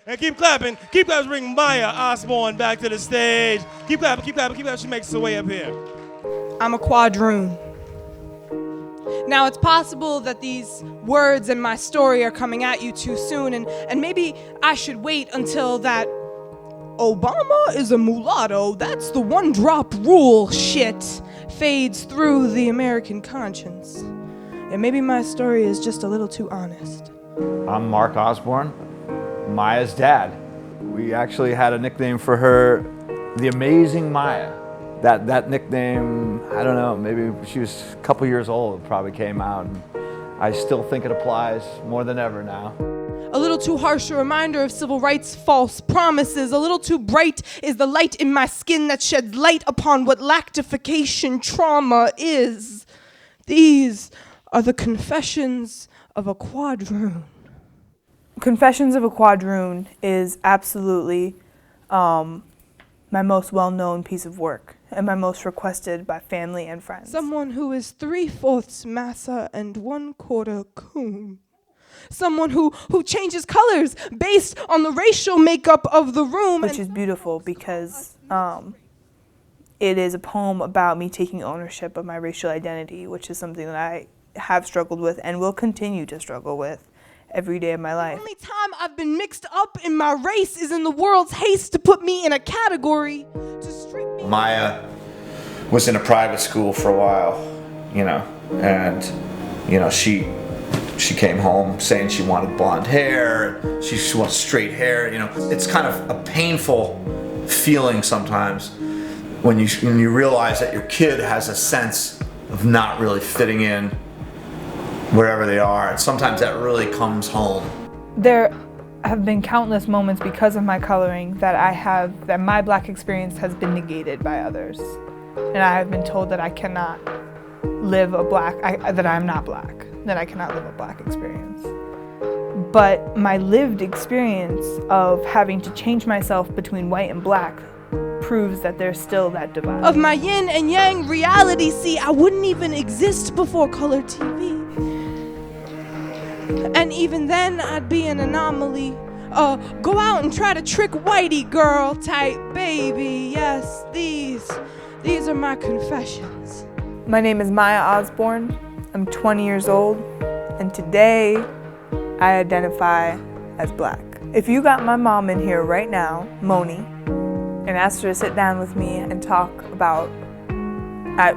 And keep clapping. Keep clapping. Bring Maya Osborne back to the stage. Keep clapping, keep clapping, keep clapping. She makes her way up here. I'm a quadroon. Now, it's possible that these words and my story are coming at you too soon, and maybe I should wait until that Obama is a mulatto, that's the one-drop rule shit fades through the American conscience. And maybe my story is just a little too honest. I'm Mark Osborne, Maya's dad. We actually had a nickname for her, the Amazing Maya. That nickname, I don't know, maybe she was a couple years old, it probably came out. And I still think it applies more than ever now. A little too harsh a reminder of civil rights' false promises. A little too bright is the light in my skin that sheds light upon what lactification trauma is. These are the confessions of a quadroon. Confessions of a Quadroon is absolutely my most well-known piece of work and my most requested by family and friends. Someone who is 3/4 massa and 1/4 coon. Someone who changes colors based on the racial makeup of the room. Which is beautiful because it is a poem about me taking ownership of my racial identity, which is something that I have struggled with and will continue to struggle with every day of my life. The only time I've been mixed up in my race is in the world's haste to put me in a category, to strip me. Maya was in a private school for a while, and she came home saying she wanted blonde hair, she wants straight hair, It's kind of a painful feeling sometimes when you realize that your kid has a sense of not really fitting in wherever they are, and sometimes that really comes home. There have been countless moments because of my coloring that my black experience has been negated by others. And I have been told that I cannot live that I'm not black, that I cannot live a black experience. But my lived experience of having to change myself between white and black proves that there's still that divide. Of my yin and yang reality, see, I wouldn't even exist before color TV. And even then, I'd be an anomaly. Go out and try to trick whitey girl type baby. Yes, these are my confessions. My name is Maya Osborne. I'm 20 years old, and today I identify as black. If you got my mom in here right now, Moni, and asked her to sit down with me and talk about,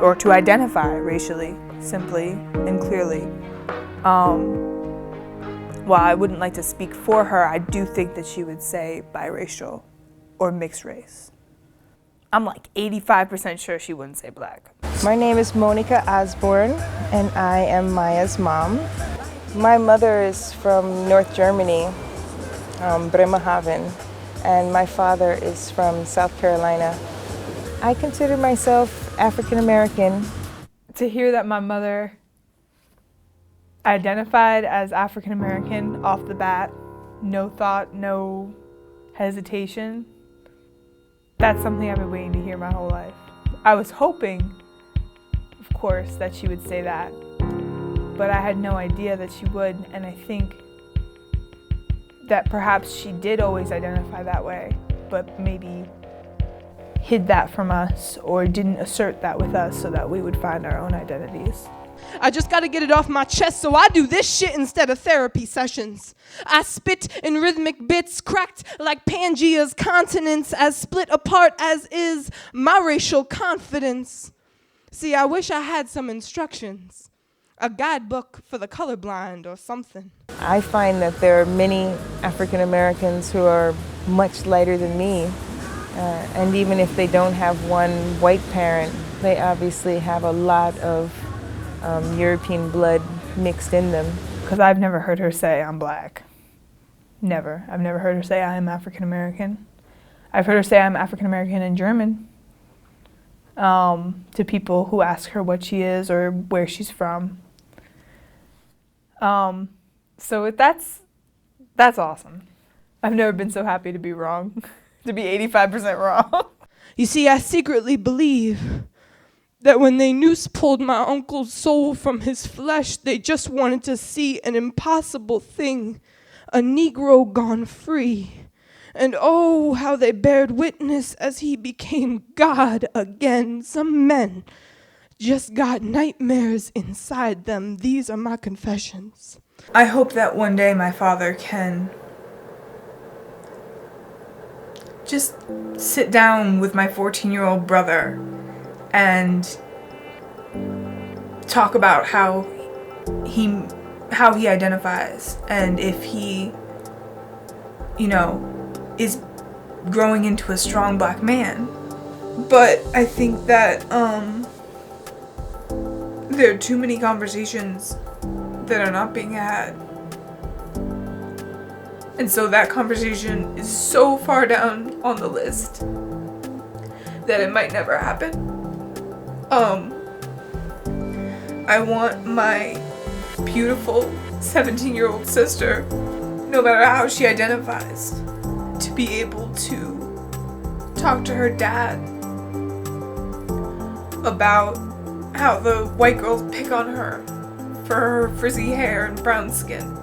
or to identify racially, simply and clearly, while I wouldn't like to speak for her, I do think that she would say biracial or mixed race. I'm like 85% sure she wouldn't say black. My name is Monica Osborne, and I am Maya's mom. My mother is from North Germany, Bremerhaven, and my father is from South Carolina. I consider myself African American. To hear that my mother identified as African American off the bat, no thought, no hesitation, that's something I've been waiting to hear my whole life. I was hoping, of course, that she would say that, but I had no idea that she would, and I think that perhaps she did always identify that way, but maybe hid that from us or didn't assert that with us so that we would find our own identities. I just gotta get it off my chest, so I do this shit instead of therapy sessions. I spit in rhythmic bits, cracked like Pangea's continents, as split apart as is my racial confidence. See, I wish I had some instructions, a guidebook for the colorblind or something. I find that there are many African Americans who are much lighter than me, and even if they don't have one white parent, they obviously have a lot of European blood mixed in them. Because I've never heard her say I'm black. Never. I've never heard her say I am African American. I've heard her say I'm African American in German to people who ask her what she is or where she's from. So that's awesome. I've never been so happy to be wrong, to be 85% wrong. You see, I secretly believe that when they noose pulled my uncle's soul from his flesh, they just wanted to see an impossible thing, a Negro gone free. And oh, how they bared witness as he became God again. Some men just got nightmares inside them. These are my confessions. I hope that one day my father can just sit down with my 14-year-old brother and talk about how he identifies, and if he, is growing into a strong black man. But I think that there are too many conversations that are not being had. And so that conversation is so far down on the list that it might never happen. I want my beautiful 17-year-old sister, no matter how she identifies, to be able to talk to her dad about how the white girls pick on her for her frizzy hair and brown skin.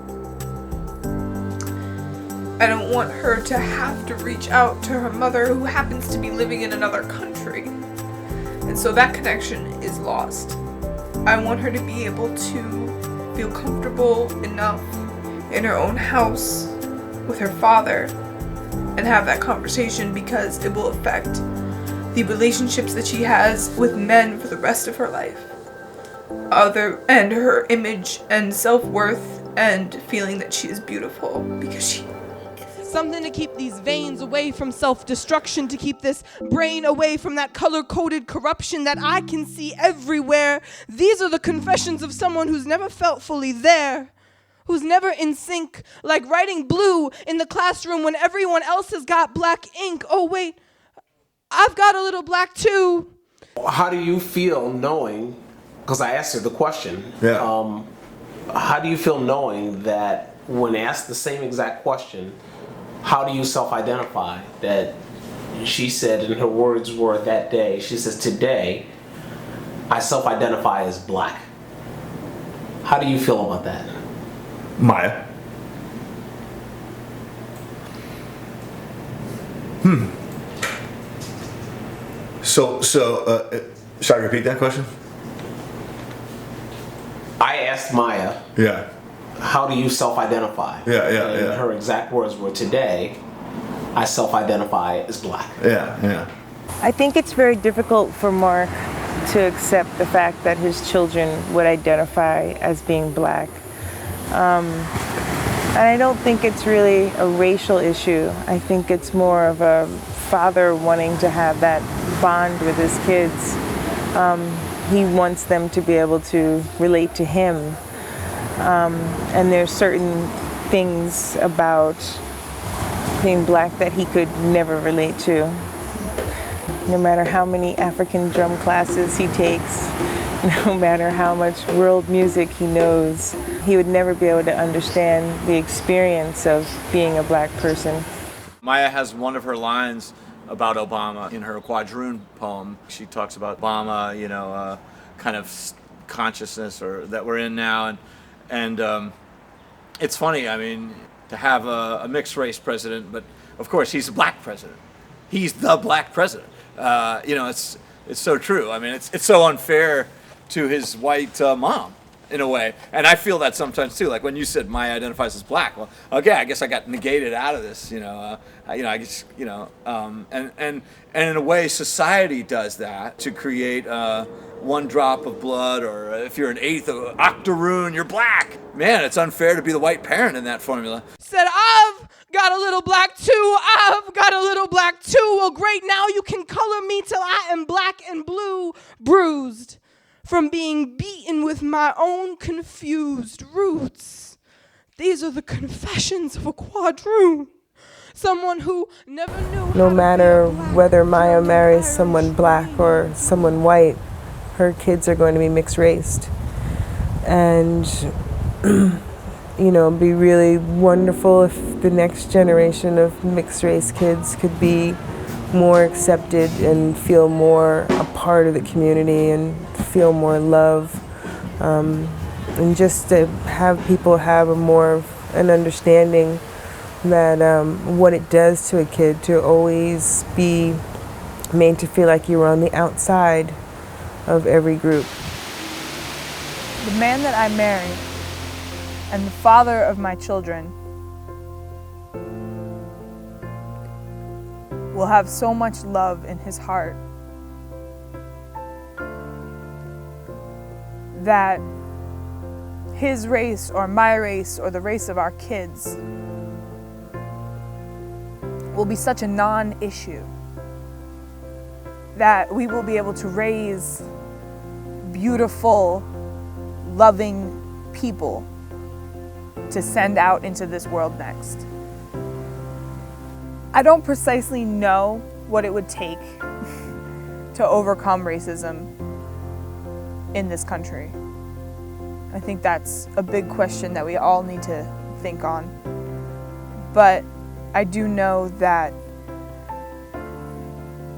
I don't want her to have to reach out to her mother, who happens to be living in another country. And so that connection is lost. I want her to be able to feel comfortable enough in her own house with her father and have that conversation, because it will affect the relationships that she has with men for the rest of her life. And her image and self-worth and feeling that she is beautiful because she Something to keep these veins away from self-destruction, to keep this brain away from that color-coded corruption that I can see everywhere. These are the confessions of someone who's never felt fully there, who's never in sync, like writing blue in the classroom when everyone else has got black ink. Oh, wait, I've got a little black too. How do you feel knowing, because I asked her the question, how do you feel knowing that when asked the same exact question, how do you self-identify? That she said, and her words were that day, she says, today, I self-identify as black. How do you feel about that? Maya. So, should I repeat that question? I asked Maya, Yeah. how do you self-identify? And her exact words were, today, I self-identify as black. Yeah. I think it's very difficult for Mark to accept the fact that his children would identify as being black. And I don't think it's really a racial issue. I think it's more of a father wanting to have that bond with his kids. He wants them to be able to relate to him. And there's certain things about being black that he could never relate to. No matter how many African drum classes he takes, no matter how much world music he knows, he would never be able to understand the experience of being a black person. Maya has one of her lines about Obama in her Quadroon poem. She talks about Obama, kind of consciousness or that we're in now, and it's funny. I mean, to have a mixed race president, but of course he's a black president. He's the black president. It's so true. I mean, it's so unfair to his white mom in a way, and I feel that sometimes too. Like when you said Maya identifies as black, well, okay, I guess I got negated out of this. I guess and in a way, society does that to create one drop of blood, or if you're an eighth of Octoroon, you're black. Man, it's unfair to be the white parent in that formula. Said, I've got a little black too. I've got a little black too. Well, great, now you can color me till I am black and blue, bruised from being beaten with my own confused roots. These are the confessions of a quadroon. Someone who never knew. No matter whether Maya marries someone black or someone white, her kids are going to be mixed raced. And it'd be really wonderful if the next generation of mixed race kids could be more accepted and feel more a part of the community and feel more love, and just to have people have a more of an understanding that what it does to a kid to always be made to feel like you were on the outside of every group. The man that I married and the father of my children will have so much love in his heart that his race or my race or the race of our kids will be such a non-issue that we will be able to raise beautiful, loving people to send out into this world next. I don't precisely know what it would take to overcome racism in this country. I think that's a big question that we all need to think on. But I do know that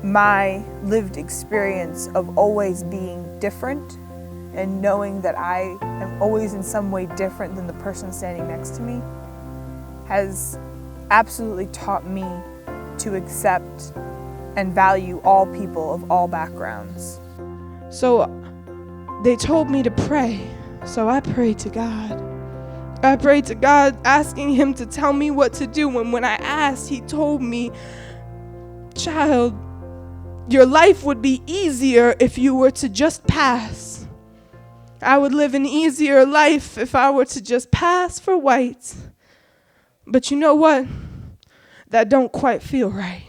my lived experience of always being different and knowing that I am always in some way different than the person standing next to me has absolutely taught me to accept and value all people of all backgrounds. So they told me to pray, so I prayed to God. I prayed to God, asking him to tell me what to do, and when I asked, he told me, "Child, your life would be easier if you were to just pass. I would live an easier life if I were to just pass for white. But you know what? That don't quite feel right."